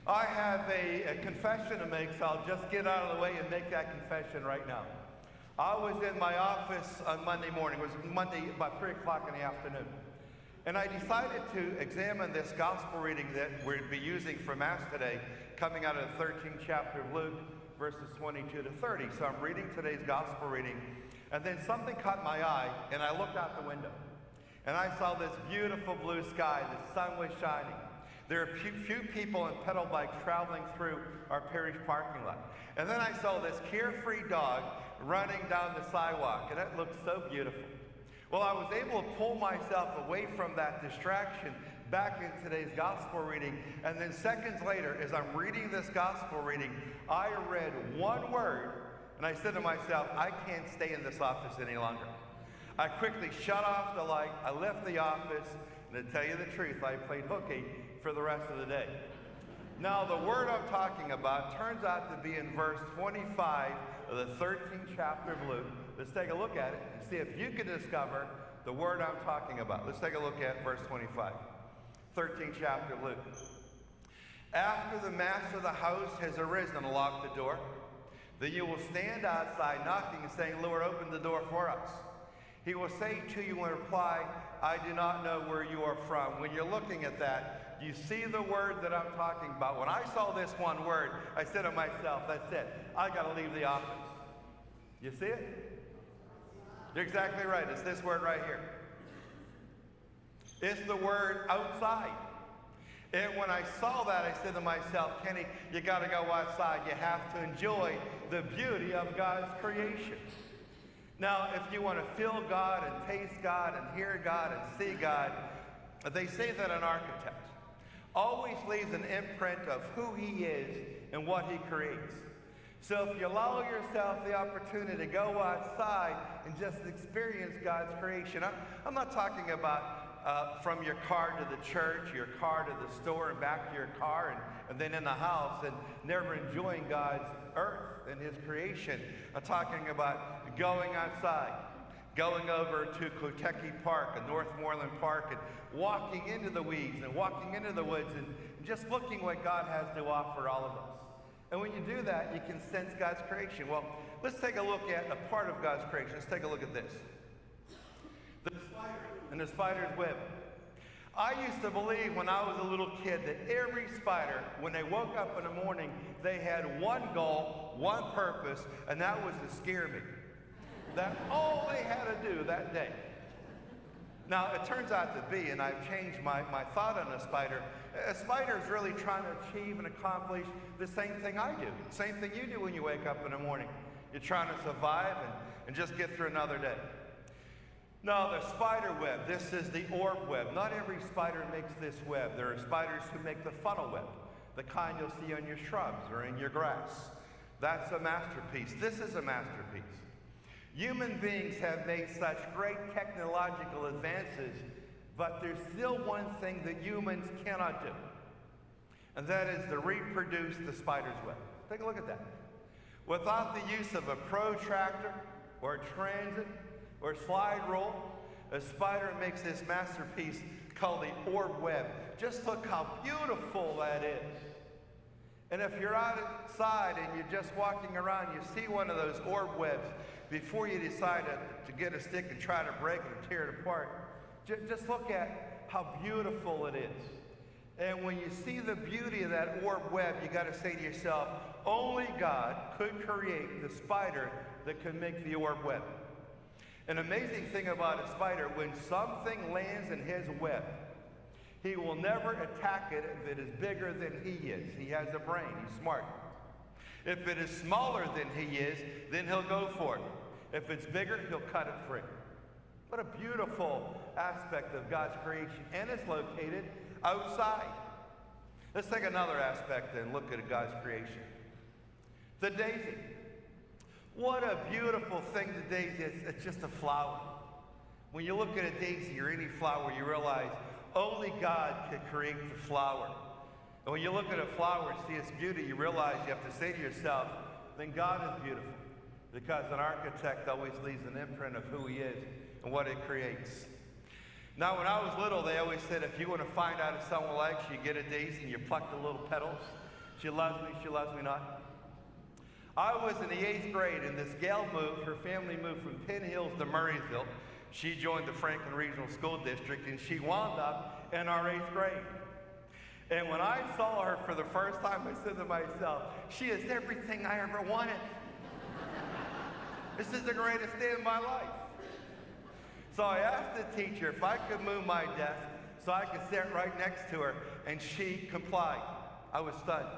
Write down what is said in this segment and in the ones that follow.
I have a confession to make, so I'll just get out of the way and make that confession right now. I was in my office on Monday morning. It was Monday about 3 o'clock in the afternoon. And I decided to examine this gospel reading that we'll be using for Mass today, coming out of the 13th chapter of Luke, verses 22 to 30. So I'm reading today's gospel reading, and then something caught my eye, and I looked out the window. And I saw this beautiful blue sky, the sun was shining. There are few people on pedal bikes traveling through our parish parking lot. And then I saw this carefree dog running down the sidewalk, and it looked so beautiful. Well, I was able to pull myself away from that distraction back in today's gospel reading, and then seconds later, as I'm reading this gospel reading, I read one word, and I said to myself, I can't stay in this office any longer. I quickly shut off the light, I left the office, and to tell you the truth, I played hooky for the rest of the day. Now, the word I'm talking about turns out to be in verse 25 of the 13th chapter of Luke. Let's take a look at it and see if you can discover the word I'm talking about. Let's take a look at verse 25. 13th chapter of Luke. After the master of the house has arisen and locked the door, then you will stand outside knocking and saying, Lord, open the door for us. He will say to you in reply, I do not know where you are from. When you're looking at that, you see the word that I'm talking about. When I saw this one word, I said to myself, that's it. I got to leave the office. You see it? You're exactly right. It's this word right here. It's the word outside. And when I saw that, I said to myself, Kenny, you got to go outside. You have to enjoy the beauty of God's creation. Now, if you want to feel God and taste God and hear God and see God, they say that an architect always leaves an imprint of who he is and what he creates. So if you allow yourself the opportunity to go outside and just experience God's creation, I'm not talking about from your car to the church, your car to the store, and back to your car, and then in the house, and never enjoying God's earth and his creation. I'm talking about going outside, going over to Koteki Park and Northmoreland Park, and walking into the weeds and walking into the woods and just looking what God has to offer all of us. And when you do that, you can sense God's creation. Well, let's take a look at a part of God's creation. Let's take a look at this. The spider and the spider's web. I used to believe when I was a little kid that every spider, when they woke up in the morning, they had one goal, one purpose, and that was to scare me. That's all they had to do that day. Now, it turns out to be, and I've changed my thought on a spider is really trying to achieve and accomplish the same thing I do. Same thing you do when you wake up in the morning. You're trying to survive and just get through another day. Now, the spider web, this is the orb web. Not every spider makes this web. There are spiders who make the funnel web, the kind you'll see on your shrubs or in your grass. That's a masterpiece. This is a masterpiece. Human beings have made such great technological advances, but there's still one thing that humans cannot do, and that is to reproduce the spider's web. Take a look at that. Without the use of a protractor or a transit or slide rule, a spider makes this masterpiece called the orb web. Just look how beautiful that is. And if you're outside and you're just walking around, you see one of those orb webs, before you decide to get a stick and try to break it or tear it apart, just look at how beautiful it is. And when you see the beauty of that orb web, you got to say to yourself, only God could create the spider that could make the orb web. An amazing thing about a spider, when something lands in his web, he will never attack it if it is bigger than he is. He has a brain. He's smart. If it is smaller than he is, then he'll go for it. If it's bigger, he'll cut it free. What a beautiful aspect of God's creation. And it's located outside. Let's take another aspect and look at God's creation. The daisy. What a beautiful thing the daisy is. It's just a flower. When you look at a daisy or any flower, you realize only God could create the flower. And when you look at a flower and see its beauty, you realize you have to say to yourself, then God is beautiful. Because an architect always leaves an imprint of who he is and what it creates. Now, when I was little, they always said if you want to find out if someone likes you, you get a daisy and you pluck the little petals She loves me, she loves me not. I was in the 8th grade, and this gal moved. Her family moved from Penn Hills to Murraysville. She joined the Franklin Regional School District, and she wound up in our 8th grade. And when I saw her for the first time, I said to myself, she is everything I ever wanted. This is the greatest day of my life. So I asked the teacher if I could move my desk so I could sit right next to her, and she complied. I was stunned.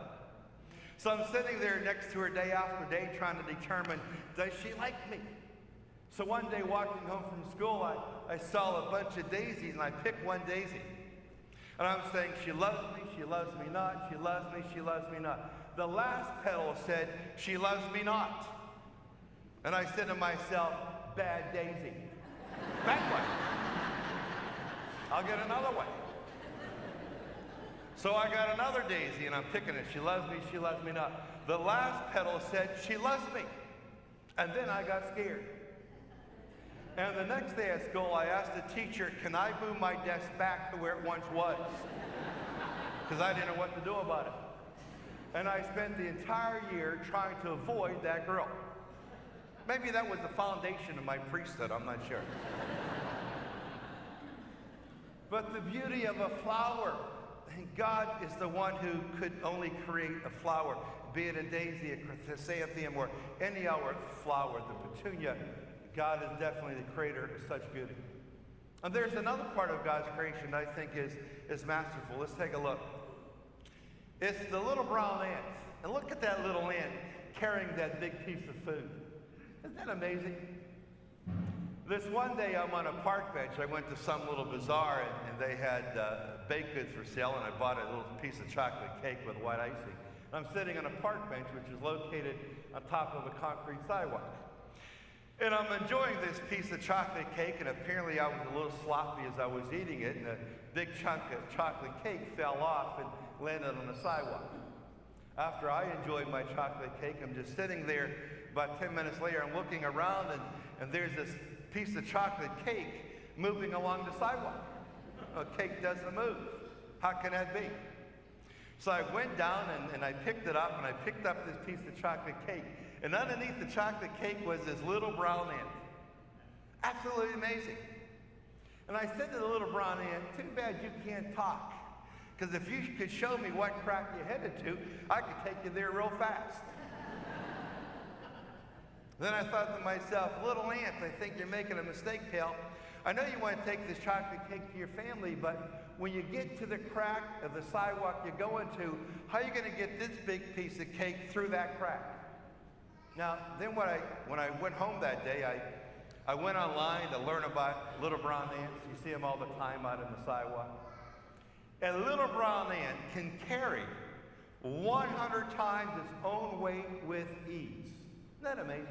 So I'm sitting there next to her day after day trying to determine, does she like me? So one day walking home from school, I saw a bunch of daisies, and I picked one daisy. And I'm saying, she loves me not, she loves me, she loves me not. The last petal said, she loves me not. And I said to myself, bad daisy. That way. I'll get another one. So I got another daisy, and I'm picking it. She loves me not. The last petal said, she loves me. And then I got scared. And the next day at school, I asked the teacher, can I move my desk back to where it once was? Because I didn't know what to do about it. And I spent the entire year trying to avoid that girl. Maybe that was the foundation of my priesthood, I'm not sure. But the beauty of a flower, and God is the one who could only create a flower, be it a daisy, a chrysanthemum, or any other flower, the petunia. God is definitely the creator of such beauty. And there's another part of God's creation that I think is masterful. Let's take a look. It's the little brown ant. And look at that little ant carrying that big piece of food. Isn't that amazing? This one day I'm on a park bench. I went to some little bazaar, and they had baked goods for sale, and I bought a little piece of chocolate cake with white icing. And I'm sitting on a park bench, which is located on top of a concrete sidewalk. And I'm enjoying this piece of chocolate cake, and apparently I was a little sloppy as I was eating it, and a big chunk of chocolate cake fell off and landed on the sidewalk. After I enjoyed my chocolate cake, I'm just sitting there. About 10 minutes later, I'm looking around, and there's this piece of chocolate cake moving along the sidewalk. A cake doesn't move. How can that be? So I went down, and I picked it up, and I picked up this piece of chocolate cake. And underneath the chocolate cake was this little brown ant. Absolutely amazing. And I said to the little brown ant, too bad you can't talk. Because if you could show me what crack you're headed to, I could take you there real fast. Then I thought to myself, little ant, I think you're making a mistake, pal. I know you want to take this chocolate cake to your family, but when you get to the crack of the sidewalk you're going to, how are you going to get this big piece of cake through that crack? Now, then when I went home that day, I went online to learn about little brown ants. You see them all the time out on the sidewalk. And a little brown ant can carry 100 times its own weight with ease. Isn't that amazing?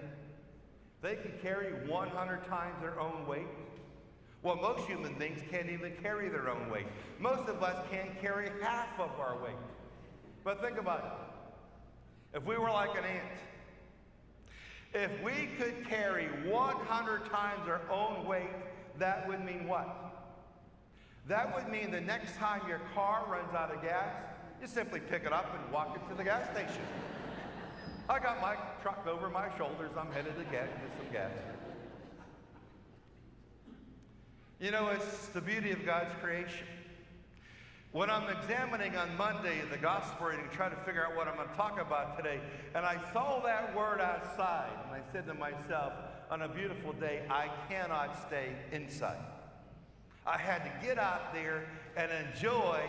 They can carry 100 times their own weight. Well, most human beings can't even carry their own weight. Most of us can't carry half of our weight. But think about it. If we were like an ant, if we could carry 100 times our own weight, that would mean what? That would mean the next time your car runs out of gas, you simply pick it up and walk it to the gas station. I got my truck over my shoulders. I'm headed to get some gas. You know, it's the beauty of God's creation. When I'm examining on Monday the gospel reading, trying to figure out what I'm going to talk about today, and I saw that word outside, and I said to myself, on a beautiful day, I cannot stay inside. I had to get out there and enjoy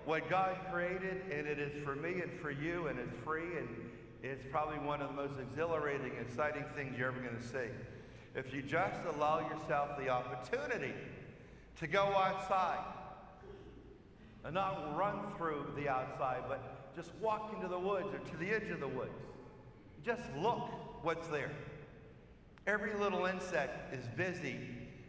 what God created, and it is for me and for you, and it's free, and it's probably one of the most exhilarating, exciting things you're ever going to see. If you just allow yourself the opportunity to go outside, and not run through the outside, but just walk into the woods or to the edge of the woods. Just look what's there. Every little insect is busy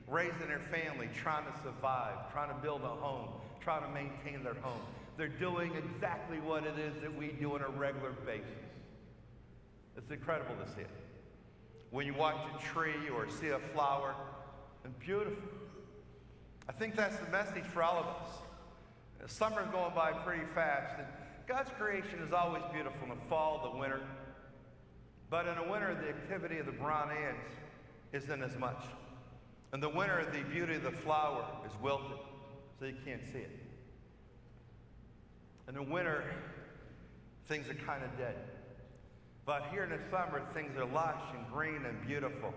raising their family, trying to survive, trying to build a home, trying to maintain their home. They're doing exactly what it is that we do on a regular basis. It's incredible to see it. When you watch a tree or see a flower, it's beautiful. I think that's the message for all of us. Summer's going by pretty fast, God's creation is always beautiful in the fall, the winter. But in the winter, the activity of the brown ants isn't as much. In the winter, the beauty of the flower is wilted, so you can't see it. In the winter, things are kind of dead. But here in the summer, things are lush and green and beautiful.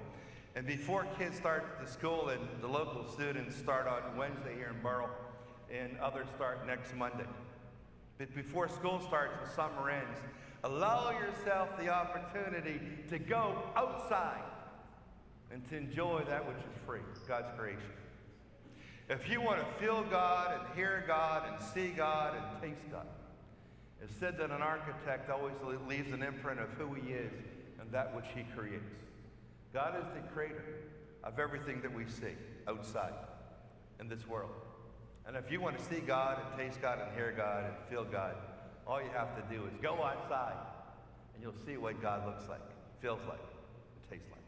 And before kids start to school, and the local students start on Wednesday here in Burrell, and others start next Monday. But before school starts and summer ends, allow yourself the opportunity to go outside and to enjoy that which is free, God's creation. If you want to feel God and hear God and see God and taste God, it's said that an architect always leaves an imprint of who he is and that which he creates. God is the creator of everything that we see outside in this world. And if you want to see God and taste God and hear God and feel God, all you have to do is go outside and you'll see what God looks like, feels like, and tastes like.